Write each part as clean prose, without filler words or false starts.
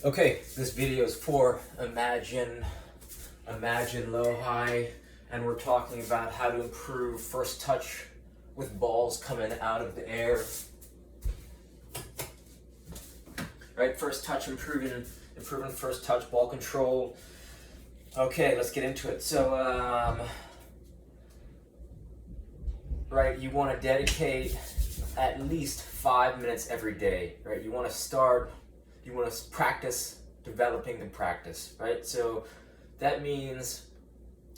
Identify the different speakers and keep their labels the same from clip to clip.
Speaker 1: Okay, this video is for Imagine Low High, and we're talking about how to improve first touch with balls coming out of the air. Right, first touch, improving first touch, ball control. Okay, let's get into it. So, right, you want to dedicate at least 5 minutes every day, right? You want to practice developing the practice, right? So that means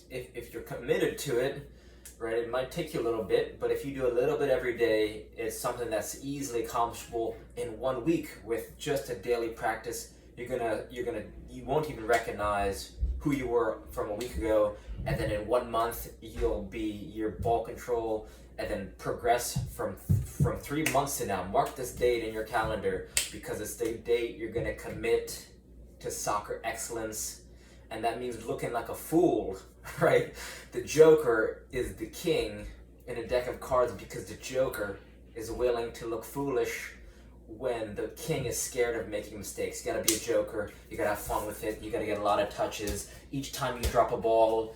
Speaker 1: if you're committed to it, right, it might take you a little bit, but if you do a little bit every day, it's something that's easily accomplishable in 1 week with just a daily practice. You won't even recognize who you were from a week ago, and then in 1 month you'll be your ball control, and then progress from 3 months to now. Mark this date in your calendar, because it's the date you're going to commit to soccer excellence, and that means looking like a fool, right? The Joker is the king in a deck of cards because the Joker is willing to look foolish when the king is scared of making mistakes. You gotta be a Joker, you gotta have fun with it, you gotta get a lot of touches. Each time you drop a ball,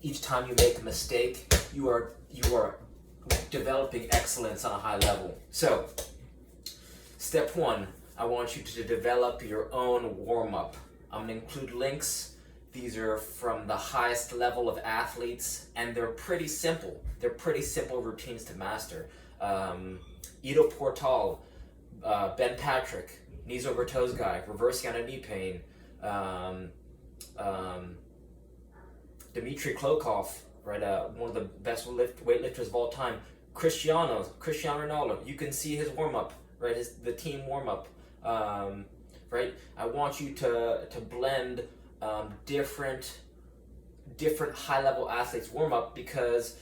Speaker 1: each time you make a mistake, you are developing excellence on a high level. So, step 1, I want you to develop your own warm-up. I'm going to include links. These are from the highest level of athletes, and they're pretty simple. They're pretty simple routines to master. Ido Portal, Ben Patrick, knees over toes guy, reversing on a knee pain, Dmitry Klokov, right, one of the best weightlifters of all time. Cristiano Ronaldo, you can see his warm-up, right, the team warm-up, right? I want you to blend different high-level athletes warm-up, because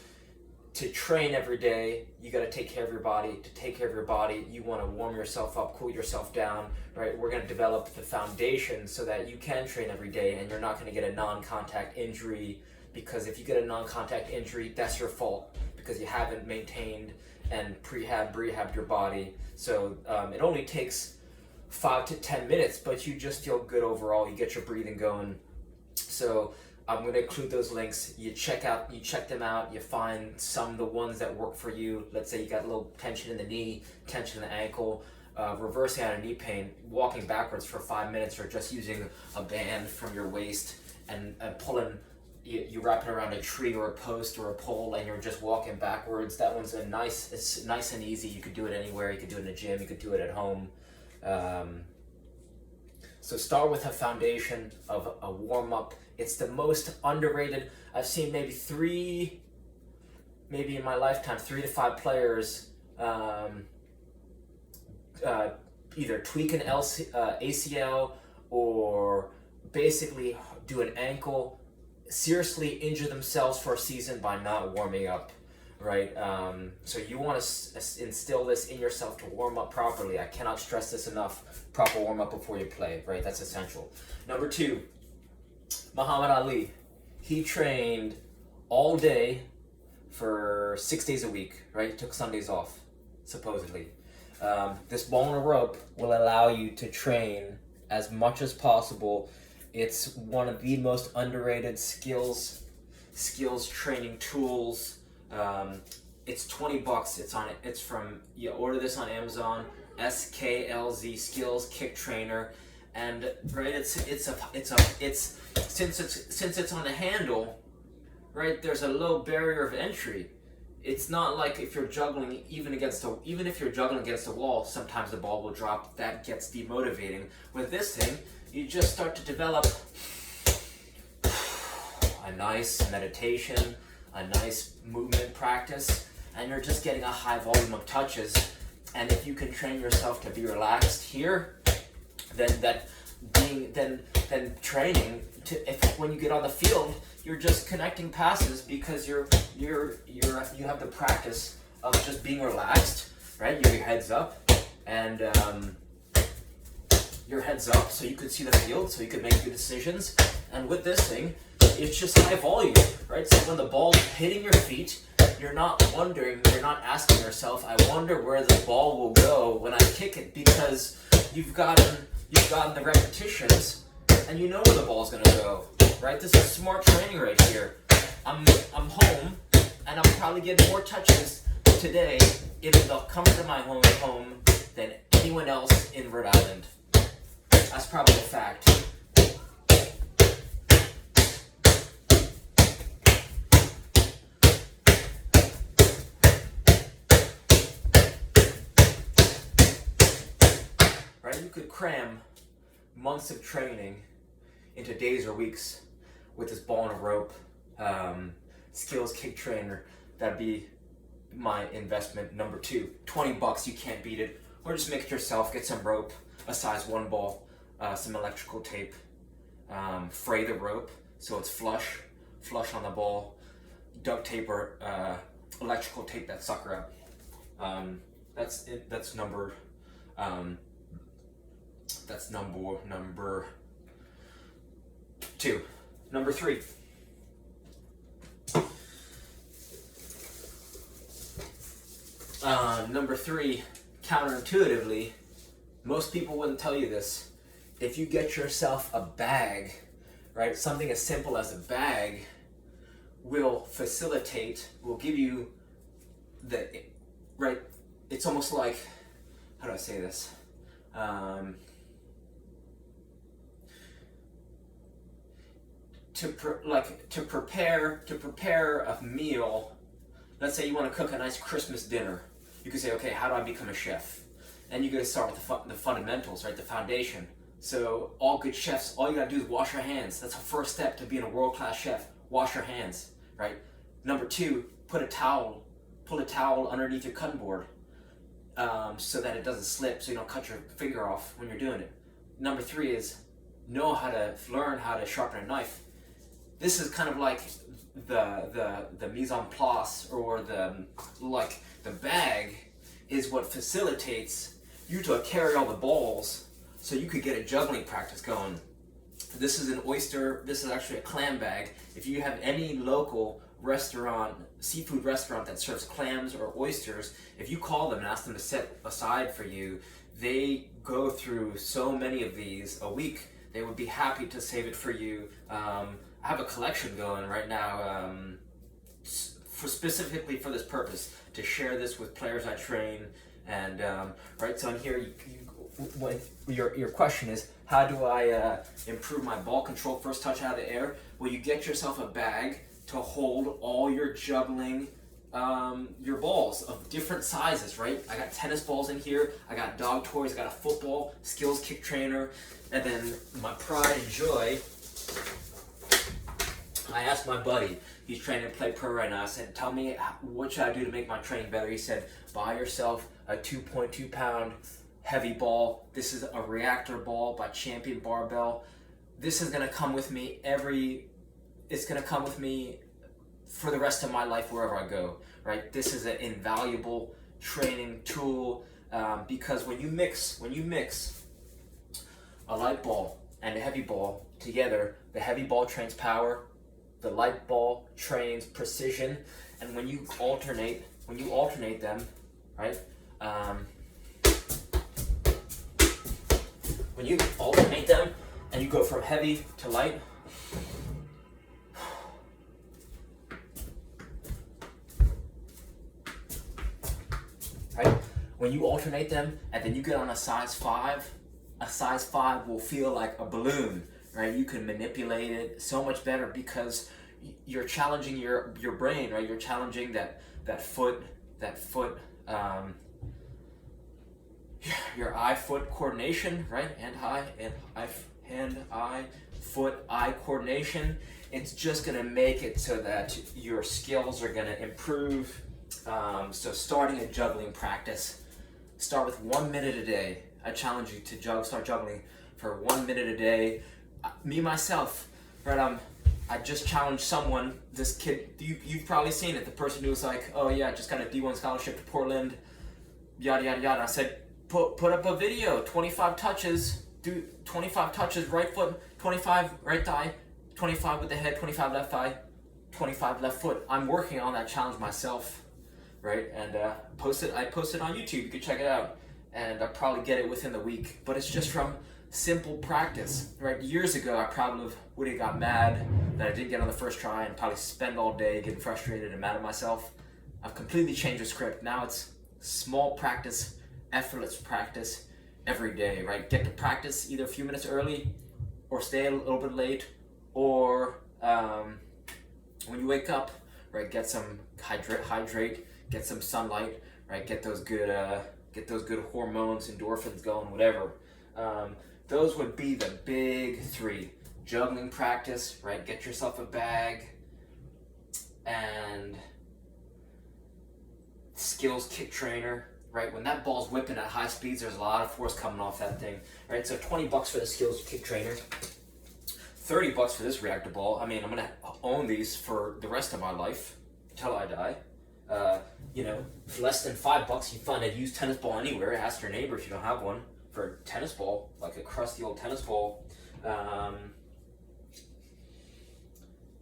Speaker 1: to train every day, you got to take care of your body. To take care of your body, you want to warm yourself up, cool yourself down, right? We're going to develop the foundation so that you can train every day and you're not going to get a non-contact injury, because if you get a non-contact injury, that's your fault, because you haven't maintained and rehabbed your body. So it only takes 5 to 10 minutes, but you just feel good overall. You get your breathing going. So I'm going to include those links. You check them out. You find some of the ones that work for you. Let's say you got a little tension in the knee, tension in the ankle, reversing out of knee pain, walking backwards for 5 minutes, or just using a band from your waist and pulling. You wrap it around a tree or a post or a pole, and you're just walking backwards. That one's it's nice and easy. You could do it anywhere. You could do it in a gym. You could do it at home. So start with a foundation of a warm-up. It's the most underrated. I've seen maybe in my lifetime, 3 to 5 players either tweak an ACL or basically do an ankle, seriously injure themselves for a season by not warming up, right? So you want to instill this in yourself to warm up properly. I cannot stress this enough. Proper warm up before you play, right? That's essential. Number 2, Muhammad Ali. He trained all day for 6 days a week, right? He took Sundays off, supposedly. This ball and a rope will allow you to train as much as possible. It's one of the most underrated skills training tools. It's $20. You order this on Amazon. SKLZ Skills Kick Trainer, and right, since it's on a handle, right, there's a low barrier of entry. It's not like if you're juggling, even if you're juggling against a wall, sometimes the ball will drop. That gets demotivating. With this thing, you just start to develop a nice meditation, a nice movement practice, and you're just getting a high volume of touches. And if you can train yourself to be relaxed here, then training when you get on the field, you're just connecting passes, because you have the practice of just being relaxed, right? Your head's up, and your head's up so you could see the field, so you could make good decisions. And with this thing, it's just high volume, right? So when the ball's hitting your feet, you're not asking yourself, I wonder where the ball will go when I kick it, because you've gotten you've gotten the repetitions, and you know where the ball's gonna go, right? This is smart training right here. I'm home, and I'm probably getting more touches today in the comfort of my home than anyone else in Rhode Island. That's probably a fact. Right? You could cram months of training into days or weeks with this ball and a rope. Skills kick trainer, that'd be my investment number 2. $20, you can't beat it. Or just make it yourself. Get some rope, a size 1 ball, some electrical tape, fray the rope so it's flush on the ball, duct tape or electrical tape that sucker up. That's it. That's number 2. Number 3. Number 3, counterintuitively, most people wouldn't tell you this. If you get yourself a bag, right, something as simple as a bag will give you right, it's almost like, how do I say this? To prepare a meal. Let's say you want to cook a nice Christmas dinner. You could say, okay, how do I become a chef? And you got to start with the fundamentals, right? The foundation. So all good chefs, all you got to do is wash your hands. That's the first step to being a world-class chef. Wash your hands, right? Number 2, pull a towel underneath your cutting board so that it doesn't slip, so you don't cut your finger off when you're doing it. Number 3 is learn how to sharpen a knife. This is kind of like the mise en place, or the bag is what facilitates you to carry all the balls so you could get a juggling practice going. This is this is actually a clam bag. If you have any local seafood restaurant that serves clams or oysters, if you call them and ask them to set aside for you, they go through so many of these a week. They would be happy to save it for you. I have a collection going right now specifically for this purpose, to share this with players I train. And right, so in here, your question is, how do I improve my ball control, first touch out of the air? Well, you get yourself a bag to hold all your juggling, your balls of different sizes, right? I got tennis balls in here, I got dog toys, I got a football, skills kick trainer, and then my pride and joy. I asked my buddy, he's training to play pro right now, I said, tell me, what should I do to make my training better? He said, buy yourself a 2.2 pound heavy ball. This is a reactor ball by Champion Barbell. This is gonna come with me it's gonna come with me for the rest of my life wherever I go, right? This is an invaluable training tool because when you mix a light ball and a heavy ball together, the heavy ball trains power, the light ball trains precision, and when you alternate them, right? When you alternate them and you go from heavy to light, right? When you alternate them and then you get on a size 5 will feel like a balloon, right? You can manipulate it so much better because you're challenging your brain, right? You're challenging that foot, your eye-foot coordination, right? Hand-eye-foot-eye coordination. It's just gonna make it so that your skills are gonna improve. So starting a juggling practice, start with 1 minute a day. I challenge you to start juggling for 1 minute a day. Me, myself, right? I just challenged someone, this kid, you've probably seen it, the person who was like, oh yeah, I just got a D1 scholarship to Portland, yada, yada, yada. I said, put up a video, 25 touches, do 25 touches, right foot, 25 right thigh, 25 with the head, 25 left thigh, 25 left foot. I'm working on that challenge myself, right? And I posted on YouTube, you can check it out. And I'll probably get it within the week. But it's just from simple practice, right? Years ago, I probably would have got mad that I didn't get on the first try and probably spend all day getting frustrated and mad at myself. I've completely changed the script. Now it's small practice, effortless practice every day, right? Get to practice either a few minutes early or stay a little bit late, or when you wake up, right, get some hydrate, get some sunlight, right, get those good hormones, endorphins going, whatever. Those would be the big three. Juggling practice, right? Get yourself a bag, and skills kick trainer, right? When that ball's whipping at high speeds, there's a lot of force coming off that thing, right? So $20 for the skills kick trainer, $30 for this reactor ball. I mean, I'm gonna own these for the rest of my life until I die. For less than $5, you find a used tennis ball anywhere. Ask your neighbor if you don't have one for a tennis ball, like a crusty old tennis ball.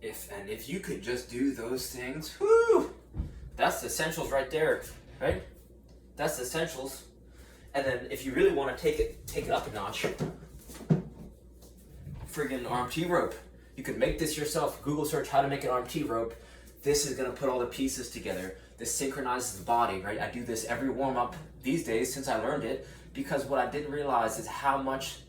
Speaker 1: If you could just do those things, whoo, that's the essentials right there, right? That's the essentials. And then if you really want to take it up a notch, friggin' arm T rope. You could make this yourself. Google search how to make an arm T rope. This is gonna put all the pieces together. This synchronizes the body, right? I do this every warm up these days since I learned it, because what I didn't realize is how much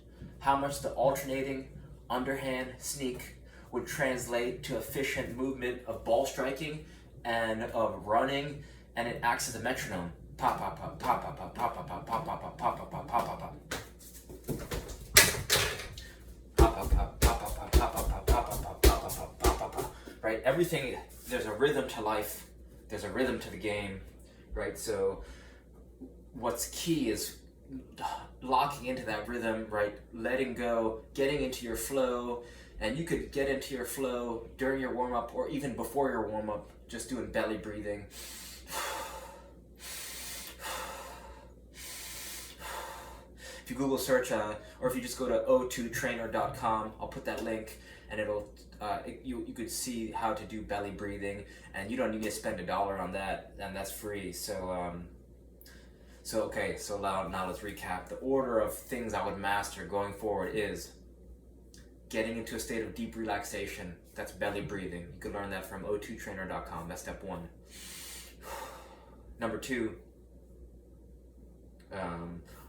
Speaker 1: the alternating underhand sneak would translate to efficient movement of ball striking and of running, and it acts as a metronome. Pop, pop, pop, pop, pop, pop, pop, pop, pop, pop, pop, pop, pop, pop, pop, pop, pop. Right? Everything, there's a rhythm to life, there's a rhythm to the game, right? So what's key is locking into that rhythm, right? Letting go, getting into your flow, and you could get into your flow during your warm-up or even before your warm-up, just doing belly breathing. If you Google search, or if you just go to o2trainer.com, I'll put that link, and it'll you could see how to do belly breathing, and you don't need to spend $1 on that, and that's free. So now let's recap. The order of things I would master going forward is getting into a state of deep relaxation. That's belly breathing. You can learn that from o2trainer.com. That's step 1. Number 2,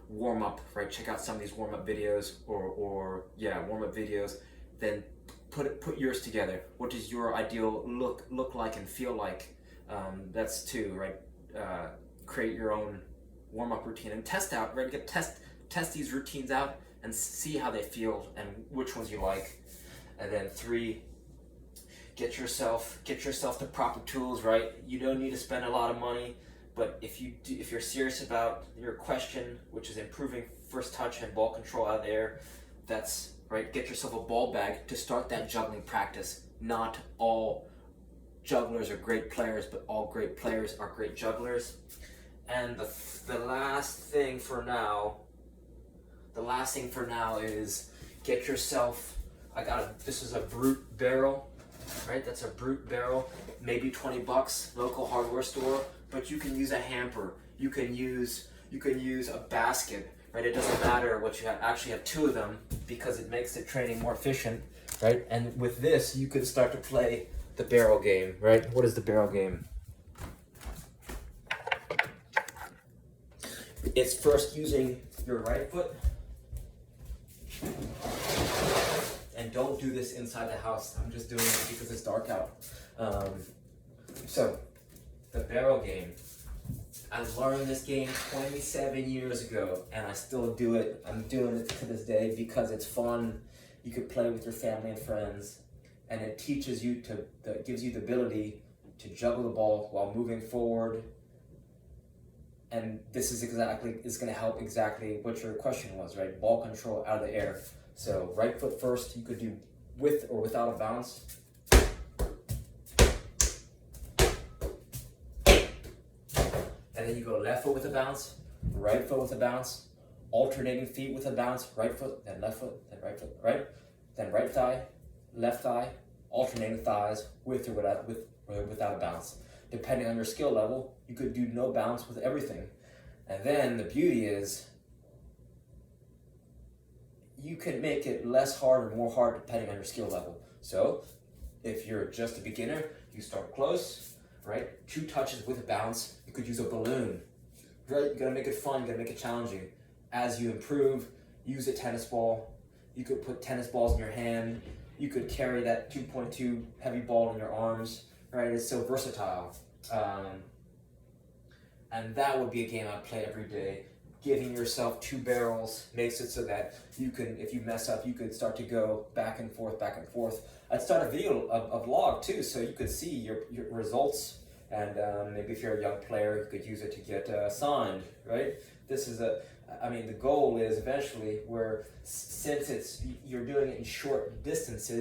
Speaker 1: warm up, right? Check out some of these warm up videos, warm up videos. Then put yours together. What does your ideal look like and feel like? That's 2, right? Create your own warm up routine and test out, right? Test these routines out and see how they feel and which ones you like. And then 3, get yourself the proper tools, right? You don't need to spend a lot of money, but if you're serious about your question, which is improving first touch and ball control out of the air, that's right. Get yourself a ball bag to start that juggling practice. Not all jugglers are great players, but all great players are great jugglers. And the last thing for now is get yourself. This is a brute barrel, right? That's a brute barrel, maybe $20, local hardware store. But you can use a hamper. You can use a basket, right? It doesn't matter what you have. Actually, have 2 of them because it makes the training more efficient, right? And with this, you can start to play the barrel game, right? What is the barrel game? It's first using your right foot. And don't do this inside the house. I'm just doing it because it's dark out. So, the barrel game. I learned this game 27 years ago, and I still do it. I'm doing it to this day because it's fun. You could play with your family and friends, and it teaches you gives you the ability to juggle the ball while moving forward. And this is going to help exactly what your question was, right? Ball control out of the air. So right foot first, you could do with or without a bounce. And then you go left foot with a bounce, right foot with a bounce, alternating feet with a bounce, right foot, then left foot, then right foot, right? Then right thigh, left thigh, alternating thighs with or without a bounce. Depending on your skill level, you could do no bounce with everything. And then the beauty is you can make it less hard or more hard depending on your skill level. So if you're just a beginner, you start close, right? 2 touches with a bounce. You could use a balloon, right? You gotta make it fun, you gotta make it challenging. As you improve, use a tennis ball. You could put tennis balls in your hand. You could carry that 2.2 heavy ball in your arms, right? It's so versatile. And that would be a game I'd play every day. Giving yourself 2 barrels makes it so that you can, if you mess up, you could start to go back and forth, back and forth. I'd start a video, a vlog too, so you could see your results. And maybe if you're a young player, you could use it to get signed, right? This is the goal is eventually where, since you're doing it in short distances,